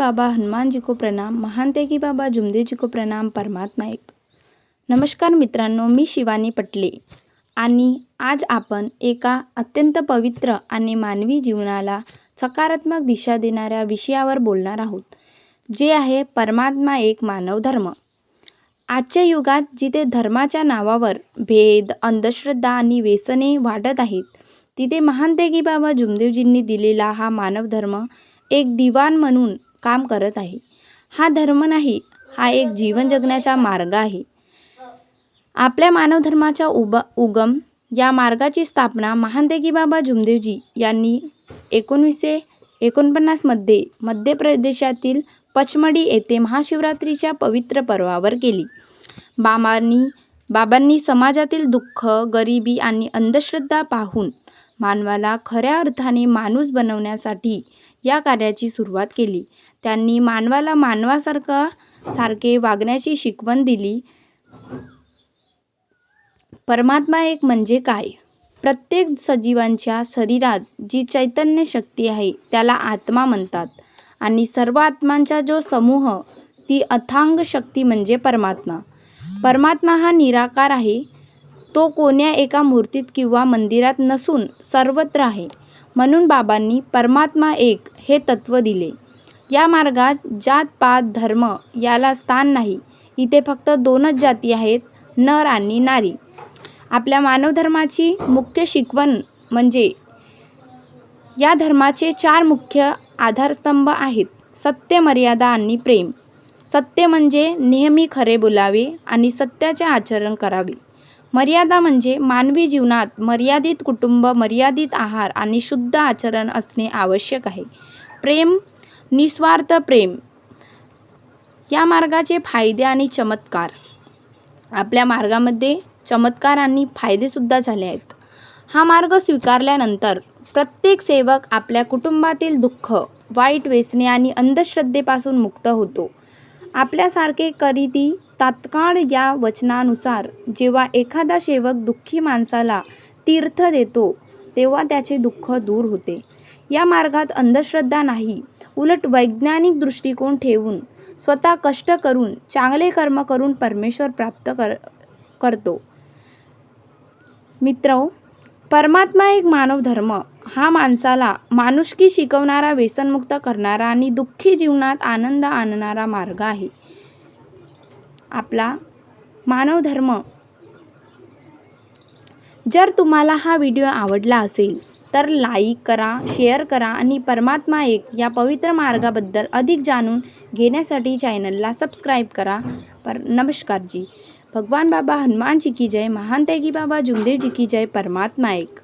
बाबा हनुमान जी को प्रणाम, महान तेगी बाबा जुमदेव जी को प्रणाम, परमात्मा एक। नमस्कार मित्रांनो, मी शिवानी पटले आणि आज आपण एका अत्यंत पवित्र आणि मानवी जीवनाला सकारात्मक दिशा देणाऱ्या विषयावर बोलणार आहोत, जे आहे परमात्मा एक मानव धर्म। आजच्या युगात जिथे धर्माच्या नावावर भेद, अंधश्रद्धा आणि व्यसने वाढत आहेत, तिथे महान तेगी बाबा जुमदेवजींनी दिलेला हा मानव धर्म एक दिवाण म्हणून काम करत आहे। हा धर्म नाही, हा एक जीवन जगण्याचा मार्ग आहे। आपल्या मानव धर्माचा उगम या मार्गाची स्थापना महान तेगी बाबा जुमदेवजी यांनी 1949 मध्ये मध्य प्रदेशातील पचमढी येथे महाशिवरात्रीच्या पवित्र पर्वावर केली। बाबांनी समाजातील दुःख, गरिबी आणि अंधश्रद्धा पाहून मानवाला खऱ्या अर्थाने माणूस बनवण्यासाठी या कार्याची सुरुवात केली। त्यांनी मानवाला मानवासारखे वागण्याची शिकवण दिली। परमात्मा एक म्हणजे काय? प्रत्येक सजीवांच्या शरीरात जी चैतन्य शक्ती आहे त्याला आत्मा म्हणतात आणि सर्व आत्मांचा जो समूह, ती अथांग शक्ती म्हणजे परमात्मा। परमात्मा हा निराकार आहे। तो कोण्या एका मूर्तीत किंवा मंदिरात नसून सर्वत्र आहे। म्हणून बाबांनी परमात्मा एक हे तत्व दिले। या मार्गात जात पात धर्म याला स्थान नाही। इथे फक्त दोनच जाती आहेत, नर आणि नारी। आपल्या मानव धर्माची मुख्य शिकवण म्हणजे या धर्माचे 4 मुख्य आधारस्तंभ आहेत: सत्य, मर्यादा आणि प्रेम। सत्य म्हणजे नेहमी खरे बोलावे आणि सत्याचे आचरण करावे। मर्यादा म्हणजे मानवी जीवनात मर्यादित कुटुंब, मर्यादित आहार आणि शुद्ध आचरण असणे आवश्यक आहे। प्रेम, निस्वार्थ प्रेम। या मार्गाचे फायदे आणि चमत्कार। आपल्या मार्गामध्ये चमत्कार आणि फायदे सुद्धा झाले आहेत। हा मार्ग स्वीकारल्यानंतर प्रत्येक सेवक आपल्या कुटुंबातील दुःख, वाईट व्यसने आणि अंधश्रद्धेपासून मुक्त होतो। आपल्यासारखे करीती तात्काळ या वचनानुसार जेव्हा एखादा सेवक दुःखी माणसाला तीर्थ देतो, तेव्हा त्याचे दुःख दूर होते। या मार्गात अंधश्रद्धा नाही, उलट वैज्ञानिक दृष्टिकोन ठेवून स्वतः कष्ट करून चांगले कर्म करून परमेश्वर प्राप्त करतो। मित्रो, परमात्मा एक मानव धर्म हा माणसाला माणुसकी शिकवणारा, व्यसनमुक्त करणारा आणि दुःखी जीवनात आनंद आणणारा मार्ग आहे। आपला मानव धर्म। जर तुम्हाला हा व्हिडिओ आवडला असेल तर लाईक करा, शेअर करा आणि परमात्मा एक या पवित्र मार्गाबद्दल अधिक जाणून घेण्यासाठी चॅनलला सबस्क्राईब करा। नमस्कार जी। भगवान बाबा हनुमान जी की जय, महान तेगी बाबा जुमदेव जी की जय, परमात्मा एक।